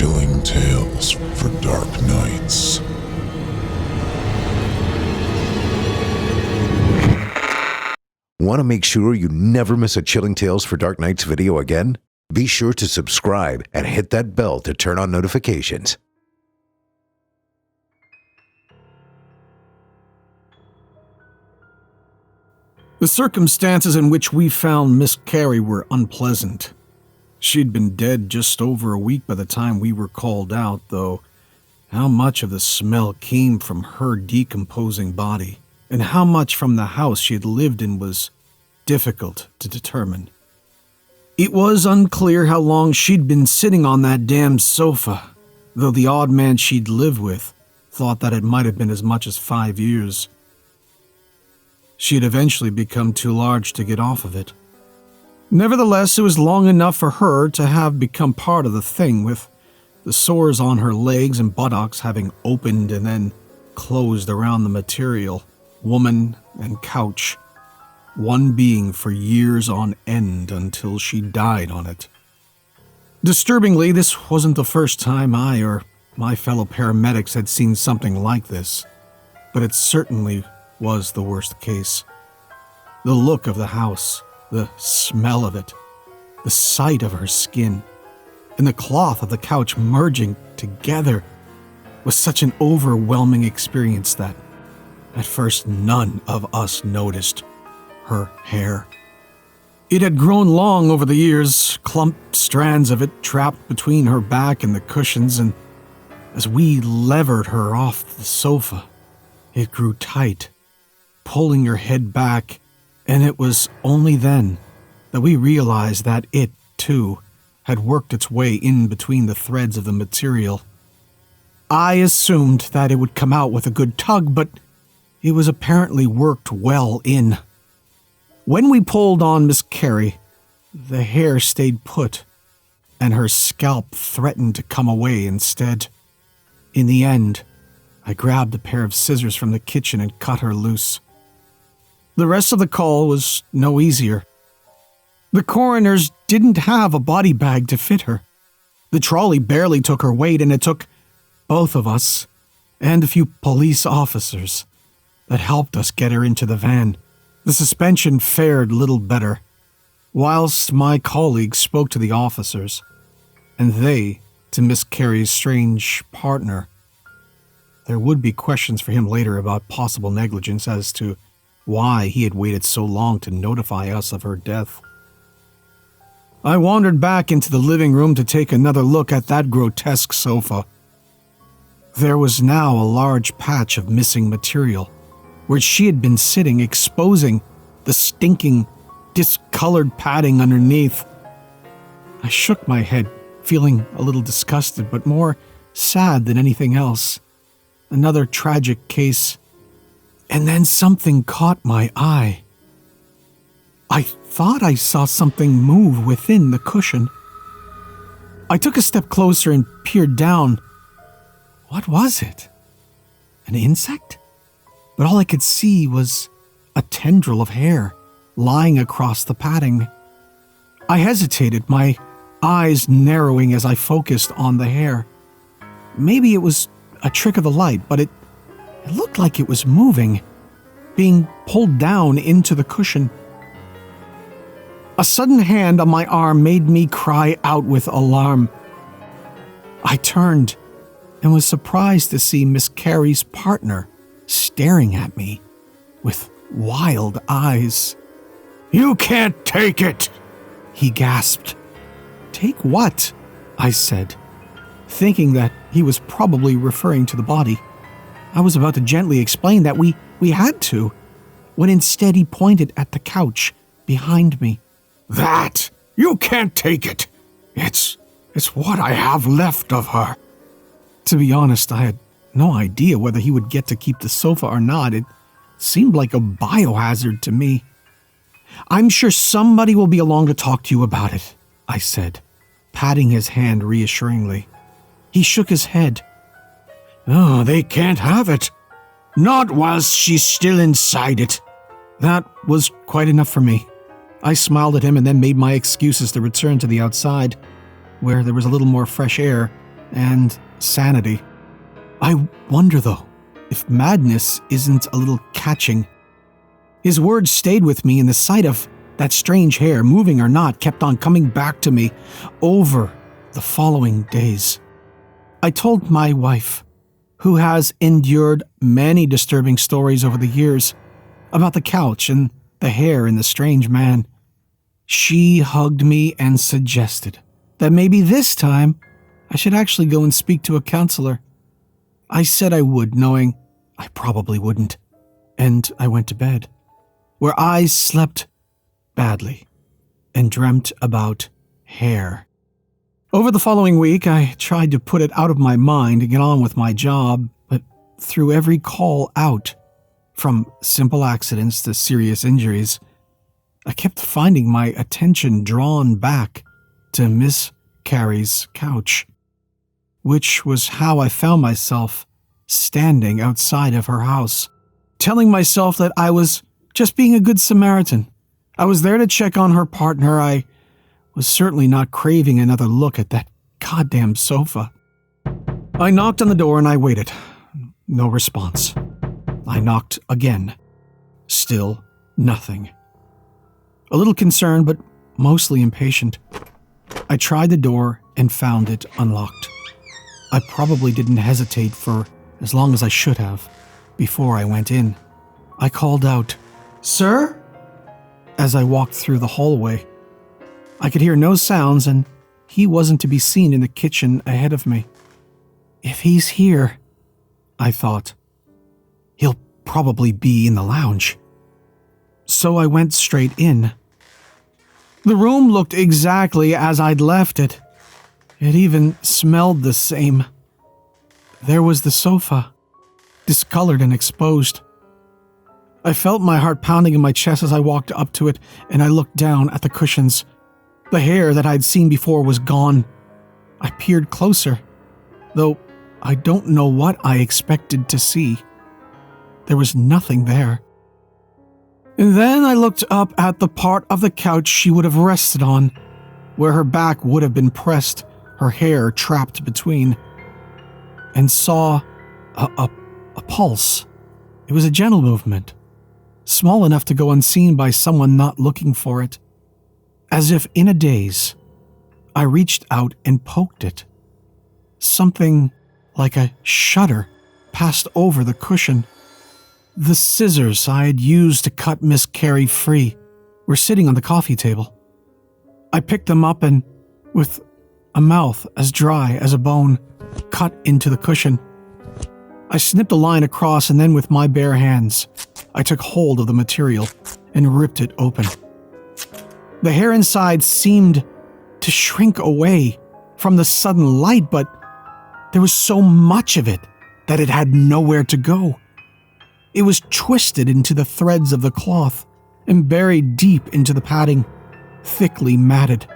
Chilling tales for dark nights. Want to make sure you never miss a Chilling Tales for Dark Nights video again? Be sure to subscribe and hit that bell to turn on notifications. The circumstances in which we found Miss Kerry were unpleasant. She'd been dead just over a week by the time we were called out, though how much of the smell came from her decomposing body, and how much from the house she had lived in was difficult to determine. It was unclear how long she'd been sitting on that damn sofa, though the odd man she'd lived with thought that it might have been as much as 5 years. She had eventually become too large to get off of it. Nevertheless, it was long enough for her to have become part of the thing, with the sores on her legs and buttocks having opened and then closed around the material, woman and couch, one being for years on end until she died on it. Disturbingly, this wasn't the first time I or my fellow paramedics had seen something like this, but it certainly was the worst case. The look of the house, the smell of it, the sight of her skin, and the cloth of the couch merging together was such an overwhelming experience that, at first, none of us noticed her hair. It had grown long over the years, clumped strands of it trapped between her back and the cushions, and as we levered her off the sofa, it grew tight, pulling her head back, and it was only then that we realized that it, too, had worked its way in between the threads of the material. I assumed that it would come out with a good tug, but it was apparently worked well in. When we pulled on Miss Kerry, the hair stayed put, and her scalp threatened to come away instead. In the end, I grabbed a pair of scissors from the kitchen and cut her loose. The rest of the call was no easier. The coroners didn't have a body bag to fit her. The trolley barely took her weight, and it took both of us and a few police officers that helped us get her into the van. The suspension fared little better, whilst my colleagues spoke to the officers, and they to Miss Kerry's strange partner. There would be questions for him later about possible negligence as to why he had waited so long to notify us of her death. I wandered back into the living room to take another look at that grotesque sofa. There was now a large patch of missing material, where she had been sitting, exposing the stinking, discolored padding underneath. I shook my head, feeling a little disgusted, but more sad than anything else. Another tragic case. And then something caught my eye. I thought I saw something move within the cushion. I took a step closer and peered down. What was it? An insect? But all I could see was a tendril of hair lying across the padding. I hesitated, my eyes narrowing as I focused on the hair. Maybe it was a trick of the light, but it looked like it was moving, being pulled down into the cushion. A sudden hand on my arm made me cry out with alarm. I turned and was surprised to see Miss Kerry's partner staring at me with wild eyes. "You can't take it!" he gasped. "Take what?" I said, thinking that he was probably referring to the body. I was about to gently explain that we had to, when instead he pointed at the couch behind me. "That! You can't take it! It's what I have left of her." To be honest, I had no idea whether he would get to keep the sofa or not. It seemed like a biohazard to me. "I'm sure somebody will be along to talk to you about it," I said, patting his hand reassuringly. He shook his head. "Oh, they can't have it. Not whilst she's still inside it." That was quite enough for me. I smiled at him and then made my excuses to return to the outside, where there was a little more fresh air, and sanity. I wonder, though, if madness isn't a little catching. His words stayed with me, and the sight of that strange hair, moving or not, kept on coming back to me over the following days. I told my wife, who has endured many disturbing stories over the years, about the couch and the hair and the strange man. She hugged me and suggested that maybe this time I should actually go and speak to a counselor. I said I would, knowing I probably wouldn't, and I went to bed, where I slept badly and dreamt about hair. Over the following week, I tried to put it out of my mind and get on with my job, but through every call out, from simple accidents to serious injuries, I kept finding my attention drawn back to Miss Carrie's couch, which was how I found myself standing outside of her house, telling myself that I was just being a good Samaritan. I was there to check on her partner. I was certainly not craving another look at that goddamn sofa. I knocked on the door and I waited. No response. I knocked again. Still nothing. A little concerned, but mostly impatient. I tried the door and found it unlocked. I probably didn't hesitate for as long as I should have before I went in. I called out, "Sir?" as I walked through the hallway. I could hear no sounds, and he wasn't to be seen in the kitchen ahead of me. If he's here, I thought, he'll probably be in the lounge. So I went straight in. The room looked exactly as I'd left it. It even smelled the same. There was the sofa, discolored and exposed. I felt my heart pounding in my chest as I walked up to it, and I looked down at the cushions. The hair that I'd seen before was gone. I peered closer, though I don't know what I expected to see. There was nothing there. And then I looked up at the part of the couch she would have rested on, where her back would have been pressed, her hair trapped between, and saw a pulse. It was a gentle movement, small enough to go unseen by someone not looking for it. As if in a daze, I reached out and poked it. Something like a shudder passed over the cushion. The scissors I had used to cut Miss Kerry free were sitting on the coffee table. I picked them up and, with a mouth as dry as a bone, cut into the cushion. I snipped a line across, and then with my bare hands, I took hold of the material and ripped it open. The hair inside seemed to shrink away from the sudden light, but there was so much of it that it had nowhere to go. It was twisted into the threads of the cloth and buried deep into the padding, thickly matted.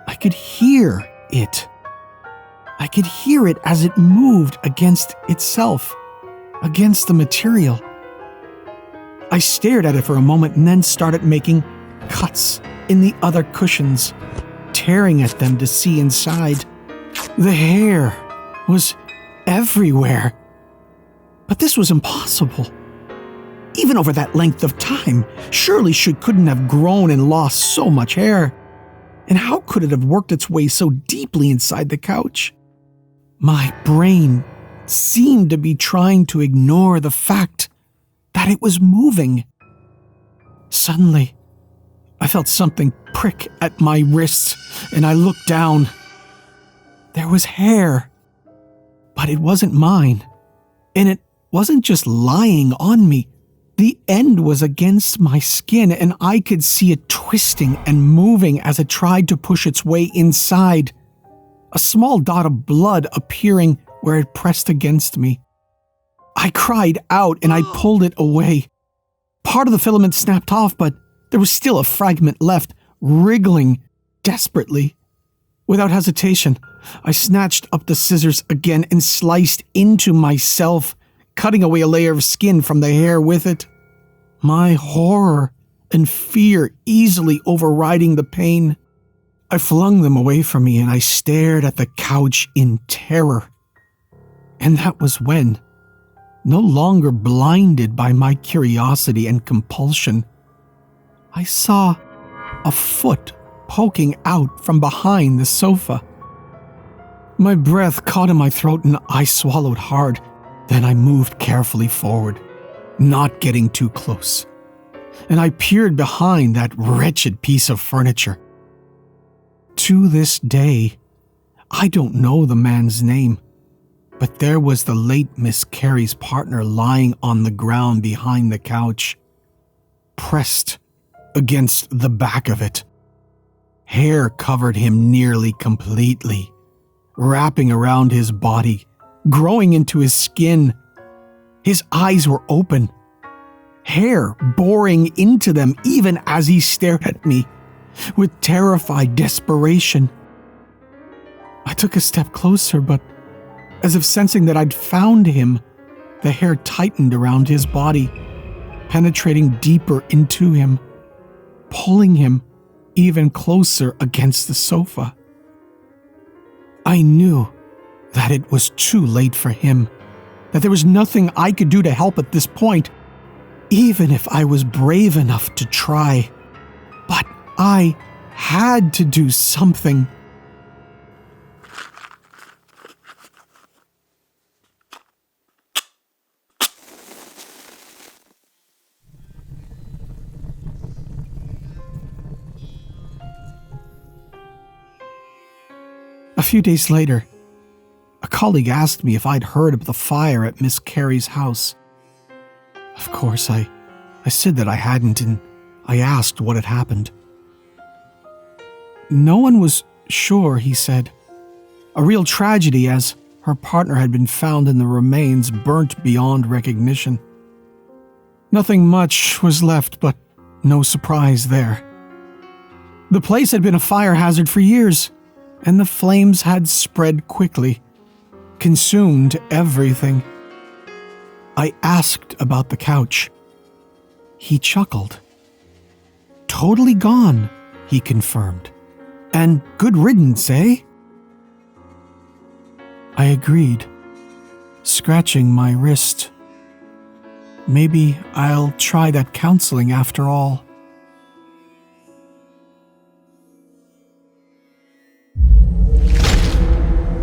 I could hear it. I could hear it as it moved against itself, against the material. I stared at it for a moment and then started making cuts in the other cushions, tearing at them to see inside. The hair was everywhere. But this was impossible. Even over that length of time, surely she couldn't have grown and lost so much hair. And how could it have worked its way so deeply inside the couch? My brain seemed to be trying to ignore the fact that it was moving. Suddenly, I felt something prick at my wrists, and I looked down. There was hair, but it wasn't mine, and it wasn't just lying on me. The end was against my skin, and I could see it twisting and moving as it tried to push its way inside, a small dot of blood appearing where it pressed against me. I cried out and I pulled it away. Part of the filament snapped off, but there was still a fragment left, wriggling desperately. Without hesitation, I snatched up the scissors again and sliced into myself, cutting away a layer of skin from the hair with it. My horror and fear easily overriding the pain. I flung them away from me and I stared at the couch in terror. And that was when, no longer blinded by my curiosity and compulsion, I saw a foot poking out from behind the sofa. My breath caught in my throat and I swallowed hard. Then I moved carefully forward, not getting too close, and I peered behind that wretched piece of furniture. To this day, I don't know the man's name, but there was the late Miss Kerry's partner lying on the ground behind the couch, pressed against the back of it. Hair covered him nearly completely, wrapping around his body, growing into his skin. His eyes were open, hair boring into them even as he stared at me with terrified desperation. I took a step closer, but as if sensing that I'd found him, the hair tightened around his body, penetrating deeper into him, pulling him even closer against the sofa. I knew that it was too late for him, that there was nothing I could do to help at this point, even if I was brave enough to try. But I had to do something. A few days later, a colleague asked me if I'd heard of the fire at Miss Kerry's house. Of course, I said that I hadn't, and I asked what had happened. No one was sure, he said. A real tragedy, as her partner had been found in the remains, burnt beyond recognition. Nothing much was left, but no surprise there. The place had been a fire hazard for years, and the flames had spread quickly, consumed everything. I asked about the couch. He chuckled. Totally gone, he confirmed. And good riddance, eh? I agreed, scratching my wrist. Maybe I'll try that counseling after all.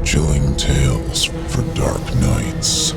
Chilling tales for dark nights.